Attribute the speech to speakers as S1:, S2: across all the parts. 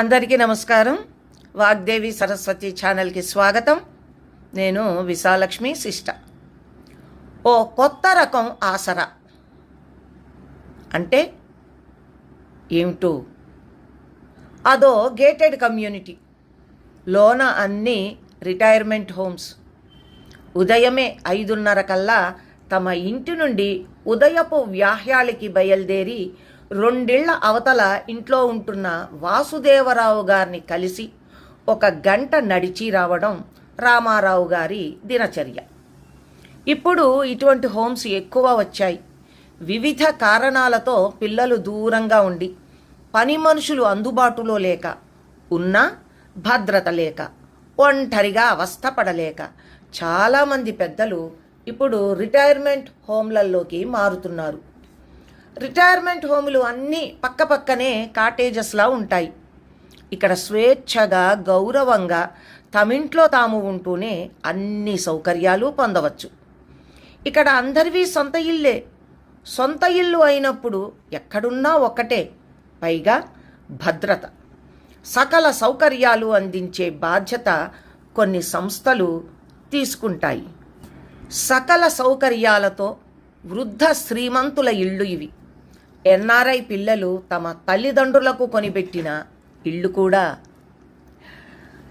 S1: అందరికీ నమస్కారం. వాగ్దేవి సరస్వతి ఛానల్కి స్వాగతం. నేను విశాలక్ష్మి సిస్ట. ఓ కొత్త రకం ఆసరా అంటే ఏమిటో? అదో గేటెడ్ కమ్యూనిటీ, లోన అన్ని రిటైర్మెంట్ హోమ్స్. ఉదయమే 5:30 కల్లా తమ ఇంటి నుండి ఉదయపు వ్యాహ్యాళికి బయలుదేరి 2 ఇళ్ల అవతల ఇంట్లో ఉంటున్న వాసుదేవరావు గారిని కలిసి 1 గంట నడిచి రావడం రామారావు గారి దినచర్య. ఇప్పుడు ఇటువంటి హోమ్స్ ఎక్కువ వచ్చాయి. వివిధ కారణాలతో పిల్లలు దూరంగా ఉండి, పని మనుషులు అందుబాటులో లేక, ఉన్నా భద్రత లేక, ఒంటరిగా అవస్థపడలేక చాలామంది పెద్దలు ఇప్పుడు రిటైర్మెంట్ హోమ్లలోకి మారుతున్నారు. రిటైర్మెంట్ హోములు అన్నీ పక్కపక్కనే కాటేజెస్లా ఉంటాయి. ఇక్కడ స్వేచ్ఛగా గౌరవంగా తమింట్లో తాము ఉంటూనే అన్ని సౌకర్యాలు పొందవచ్చు. ఇక్కడ అందరివి సొంత ఇల్లే. సొంత ఇల్లు అయినప్పుడు ఎక్కడున్నా ఒక్కటే, పైగా భద్రత, సకల సౌకర్యాలు అందించే బాధ్యత కొన్ని సంస్థలు తీసుకుంటాయి. సకల సౌకర్యాలతో వృద్ధ శ్రీమంతుల ఇళ్ళు ఇవి. ఎన్ఆర్ఐ పిల్లలు తమ తల్లిదండ్రులకు కొనిపెట్టిన ఇళ్ళు కూడా.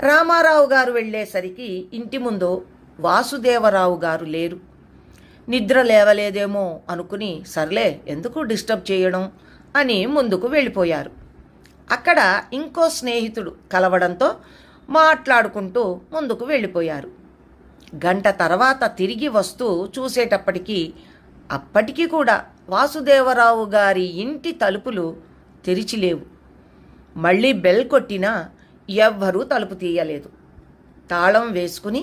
S1: రామారావు గారు వెళ్ళేసరికి ఇంటి ముందు వాసుదేవరావు గారు లేరు. నిద్ర లేవలేదేమో అనుకుని సర్లే ఎందుకు డిస్టర్బ్ చేయడం అని ముందుకు వెళ్ళిపోయారు. అక్కడ ఇంకో స్నేహితుడు కలవడంతో మాట్లాడుకుంటూ ముందుకు వెళ్ళిపోయారు. గంట తర్వాత తిరిగి వస్తూ చూసేటప్పటికీ అప్పటికీ కూడా వాసుదేవరావు గారి ఇంటి తలుపులు తెరిచిలేవు. మళ్ళీ బెల్ కొట్టినా ఎవ్వరూ తలుపు తీయలేదు. తాళం వేసుకుని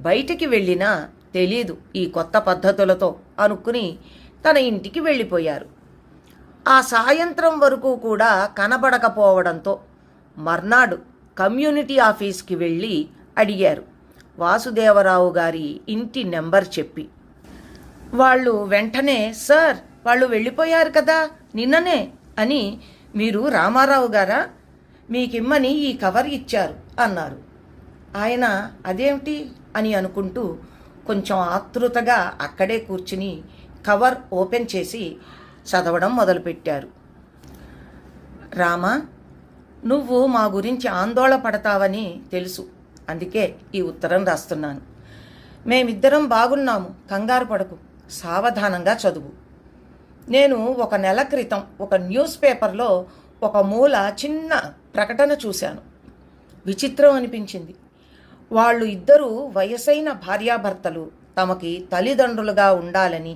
S1: బయటికి వెళ్ళినా తెలీదు ఈ కొత్త పద్ధతులతో అనుకుని తన ఇంటికి వెళ్ళిపోయారు. ఆ సాయంత్రం వరకు కూడా కనబడకపోవడంతో మర్నాడు కమ్యూనిటీ ఆఫీస్కి వెళ్ళి అడిగారు వాసుదేవరావు గారి ఇంటి నెంబర్ చెప్పి. వాళ్ళు వెంటనే సార్ వాళ్ళు వెళ్ళిపోయారు కదా నిన్ననే అని, మీరు రామారావు గారా, మీకిమ్మని ఈ కవర్ ఇచ్చారు అన్నారు. ఆయన అదేమిటి అని అనుకుంటూ కొంచెం ఆతృతగా అక్కడే కూర్చుని కవర్ ఓపెన్ చేసి చదవడం మొదలుపెట్టారు. రామా, నువ్వు మా గురించి ఆందోళన పడతావని తెలుసు, అందుకే ఈ ఉత్తరం రాస్తున్నాను. మేమిద్దరం బాగున్నాము, కంగారు పడకు, సావధానంగా చదువు. నేను 1 నెల క్రితం ఒక న్యూస్ పేపర్లో ఒక మూల చిన్న ప్రకటన చూశాను. విచిత్రం అనిపించింది. వాళ్ళు ఇద్దరూ వయసైన భార్యాభర్తలు తమకి తల్లిదండ్రులుగా ఉండాలని,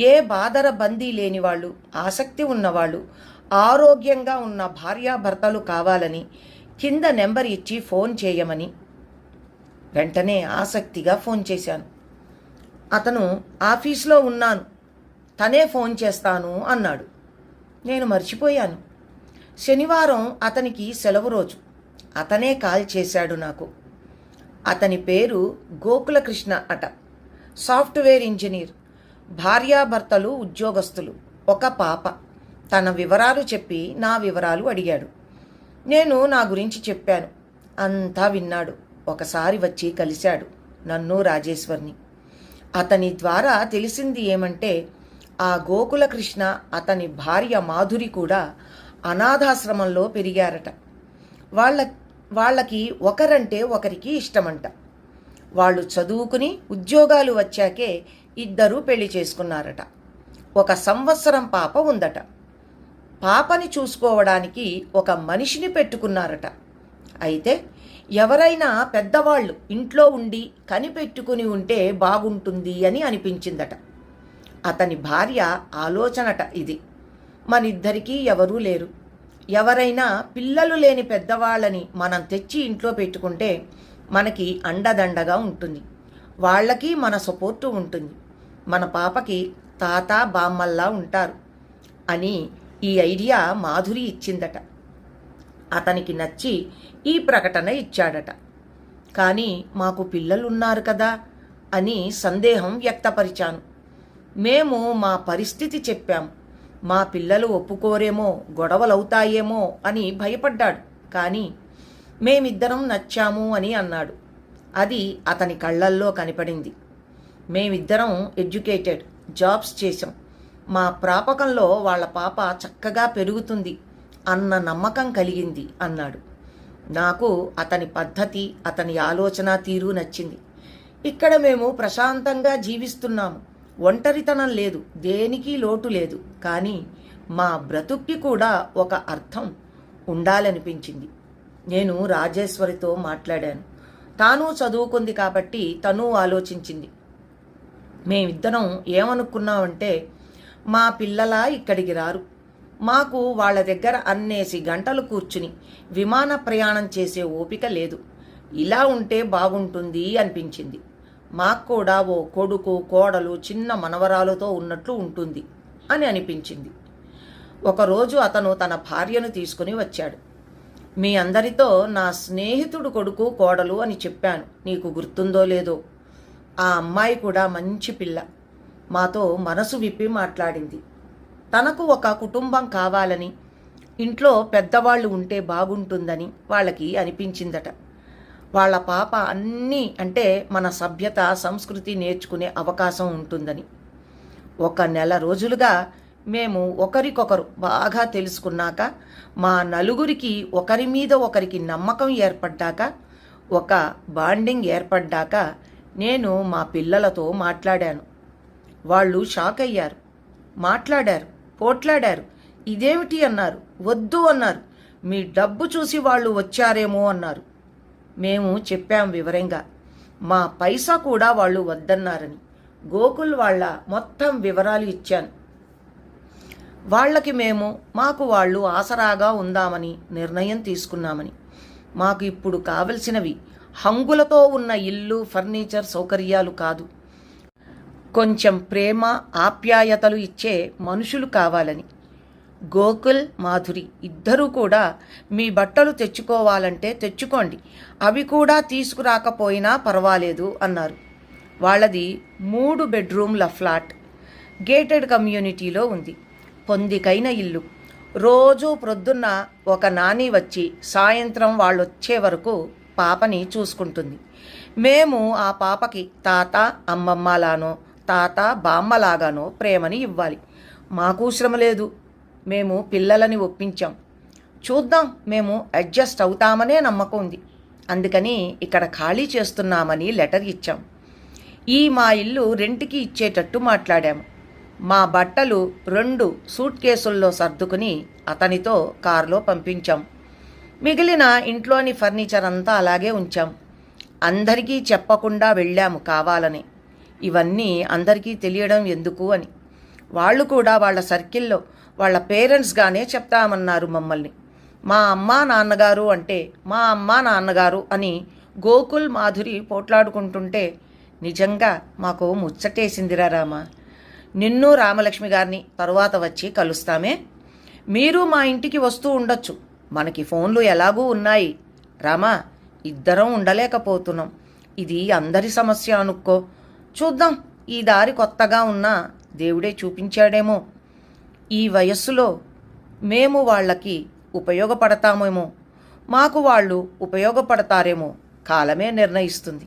S1: ఏ బాదర బందీ లేని వాళ్ళు, ఆసక్తి ఉన్నవాళ్ళు, ఆరోగ్యంగా ఉన్న భార్యాభర్తలు కావాలని కింద నెంబర్ ఇచ్చి ఫోన్ చేయమని. వెంటనే ఆసక్తిగా ఫోన్ చేశాను. అతను ఆఫీస్లో ఉన్నాను, తనే ఫోన్ చేస్తాను అన్నాడు. నేను మర్చిపోయాను. శనివారం అతనికి సెలవు రోజు. అతనే కాల్ చేశాడు నాకు. అతని పేరు గోకులకృష్ణ అట. సాఫ్ట్వేర్ ఇంజనీర్, భార్యాభర్తలు ఉద్యోగస్తులు, 1 పాప. తన వివరాలు చెప్పి నా వివరాలు అడిగాడు. నేను నా గురించి చెప్పాను. అంతా విన్నాడు. ఒకసారి వచ్చి కలిశాడు నన్ను, రాజేశ్వర్ని. అతని ద్వారా తెలిసింది ఏమంటే ఆ గోకులకృష్ణ, అతని భార్య మాధురి కూడా అనాథాశ్రమంలో పెరిగారట. వాళ్ళకి ఒకరంటే ఒకరికి ఇష్టమంట. వాళ్ళు చదువుకుని ఉద్యోగాలు వచ్చాకే ఇద్దరూ పెళ్లి చేసుకున్నారట. 1 సంవత్సరం పాప ఉందట. పాపని చూసుకోవడానికి 1 మనిషిని పెట్టుకున్నారట. అయితే ఎవరైనా పెద్దవాళ్ళు ఇంట్లో ఉండి కనిపెట్టుకుని ఉంటే బాగుంటుంది అని అనిపించిందట. అతని భార్య ఆలోచనట ఇది. మనిద్దరికీ ఎవరూ లేరు. ఎవరైనా పిల్లలు లేని పెద్దవాళ్ళని మనం తెచ్చి ఇంట్లో పెట్టుకుంటే మనకి అండదండగా ఉంటుంది. వాళ్ళకి మన సపోర్టు ఉంటుంది. మన పాపకి తాత బామ్మల్లా ఉంటారు అని ఈ ఐడియా మాధురి ఇచ్చిందట. అతనికి నచ్చి ఈ ప్రకటన ఇచ్చాడట. కానీ మాకు పిల్లలున్నారు కదా అని సందేహం వ్యక్తపరిచాను. మేము మా పరిస్థితి చెప్పాం. మా పిల్లలు ఒప్పుకోరేమో, గొడవలవుతాయేమో అని భయపడ్డాడు. కానీ మేమిద్దరం నచ్చాము అని అన్నాడు. అది అతని కళ్ళల్లో కనపడింది. మేమిద్దరం ఎడ్యుకేటెడ్, జాబ్స్ చేశాం. మా ప్రాపకంలో వాళ్ళ పాప చక్కగా పెరుగుతుంది అన్న నమ్మకం కలిగింది అన్నాడు. నాకు అతని పద్ధతి, అతని ఆలోచన తీరు నచ్చింది. ఇక్కడ మేము ప్రశాంతంగా జీవిస్తున్నాము. ఒంటరితనం లేదు, దేనికి లోటు లేదు. కానీ మా బ్రతుక్కి కూడా ఒక అర్థం ఉండాలనిపించింది. నేను రాజేశ్వరితో మాట్లాడాను. తాను చదువుకుంది కాబట్టి తను ఆలోచించింది. మేమిద్దరం ఏమనుకున్నామంటే, మా పిల్లలా ఇక్కడికి రారు, మాకు వాళ్ళ దగ్గర అన్నేసి గంటలు కూర్చుని విమాన ప్రయాణం చేసే ఓపిక లేదు, ఇలా ఉంటే బాగుంటుంది అనిపించింది. మాకు కూడా ఓ కొడుకు, కోడలు, చిన్న మనవరాలతో ఉన్నట్లు ఉంటుంది అని అనిపించింది. ఒకరోజు అతను తన భార్యను తీసుకుని వచ్చాడు. మీ అందరితో నా స్నేహితుడు కొడుకు, కోడలు అని చెప్పాను, నీకు గుర్తుందో లేదో. ఆ అమ్మాయి కూడా మంచి పిల్ల, మాతో మనసు విప్పి మాట్లాడింది. తనకు ఒక కుటుంబం కావాలని, ఇంట్లో పెద్దవాళ్ళు ఉంటే బాగుంటుందని వాళ్ళకి అనిపించిందట. వాళ్ళ పాప అన్నీ అంటే మన సభ్యత, సంస్కృతి నేర్చుకునే అవకాశం ఉంటుందని. 1 నెల రోజులుగా మేము ఒకరికొకరు బాగా తెలుసుకున్నాక, మా నలుగురికి ఒకరి మీద ఒకరికి నమ్మకం ఏర్పడ్డాక, ఒక బాండింగ్ ఏర్పడ్డాక నేను మా పిల్లలతో మాట్లాడాను. వాళ్ళు షాక్ అయ్యారు, మాట్లాడారు, పోట్లాడారు. ఇదేమిటి అన్నారు, వద్దు అన్నారు. మీ డబ్బు చూసి వాళ్ళు వచ్చారేమో అన్నారు. మేము చెప్పాం వివరంగా, మా పైసా కూడా వాళ్ళు వద్దన్నారని. గోకుల్ వాళ్ళ మొత్తం వివరాలు ఇచ్చాను. వాళ్ళకి మేము, మాకు వాళ్ళు ఆసరాగా ఉందామని నిర్ణయం తీసుకున్నామని. మాకు ఇప్పుడు కావలసినవి హంగులతో ఉన్న ఇల్లు, ఫర్నిచర్, సౌకర్యాలు కాదు, కొంచెం ప్రేమ, ఆప్యాయతలు ఇచ్చే మనుషులు కావాలని. గోకుల్, మాధురి ఇద్దరూ కూడా మీ బట్టలు తెచ్చుకోవాలంటే తెచ్చుకోండి, అవి కూడా తీసుకురాకపోయినా పర్వాలేదు అన్నారు. వాళ్ళది 3 బెడ్రూమ్ల ఫ్లాట్, గేటెడ్ కమ్యూనిటీలో ఉంది. పొందికైన ఇల్లు. రోజూ ప్రొద్దున్న ఒక నాని వచ్చి సాయంత్రం వాళ్ళొచ్చే వరకు పాపని చూసుకుంటుంది. మేము ఆ పాపకి తాత అమ్మమ్మలానో, తాత బామ్మలాగానో ప్రేమని ఇవ్వాలి. మాకు శ్రమ లేదు. మేము పిల్లలని ఒప్పించాం. చూద్దాం, మేము అడ్జస్ట్ అవుతామనే నమ్మకం ఉంది. అందుకని ఇక్కడ ఖాళీ చేస్తున్నామని లెటర్ ఇచ్చాం. మా ఇల్లు రెంట్కి ఇచ్చేటట్టు మాట్లాడాము. మా బట్టలు 2 సూట్ కేసుల్లో సర్దుకుని అతనితో కారులో పంపించాం. మిగిలిన ఇంట్లోని ఫర్నిచర్ అంతా అలాగే ఉంచాం. అందరికీ చెప్పకుండా వెళ్ళాము కావాలని. ఇవన్నీ అందరికీ తెలియడం ఎందుకు అని. వాళ్ళు కూడా వాళ్ళ సర్కిల్లో వాళ్ళ పేరెంట్స్గానే చెప్తామన్నారు మమ్మల్ని. మా అమ్మా నాన్నగారు అంటే మా అమ్మా నాన్నగారు అని గోకుల్, మాధురి పోట్లాడుకుంటుంటే నిజంగా మాకు ముచ్చటేసిందిరా రామా. నిన్ను, రామలక్ష్మి గారిని తరువాత వచ్చి కలుస్తామే. మీరు మా ఇంటికి వస్తూ ఉండొచ్చు, మనకి ఫోన్లు ఎలాగూ ఉన్నాయి. రామా, ఇద్దరం ఉండలేకపోతున్నాం. ఇది అందరి సమస్య అనుకో. చూద్దాం, ఈ దారి కొత్తగా ఉన్నా దేవుడే చూపించాడేమో. ఈ వయస్సులో మేము వాళ్ళకి ఉపయోగపడతామేమో, మాకు వాళ్ళు ఉపయోగపడతారేమో కాలమే నిర్ణయిస్తుంది.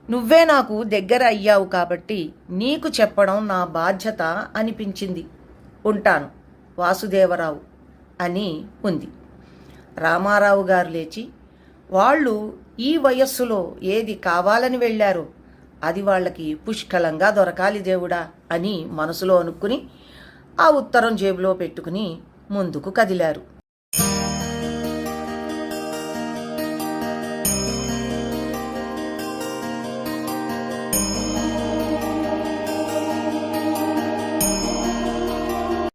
S1: నువ్వే నాకు దగ్గర అయ్యావు కాబట్టి నీకు చెప్పడం నా బాధ్యత అనిపించింది. ఉంటాను, వాసుదేవరావు అని ఉంది. రామారావు గారు లేచి, వాళ్ళు ఈ వయస్సులో ఏది కావాలని వెళ్ళారో అది వాళ్ళకి పుష్కలంగా దొరకాలి దేవుడా అని మనసులో అనుకుని ఆ ఉత్తరం జేబులో పెట్టుకుని ముందుకు కదిలారు.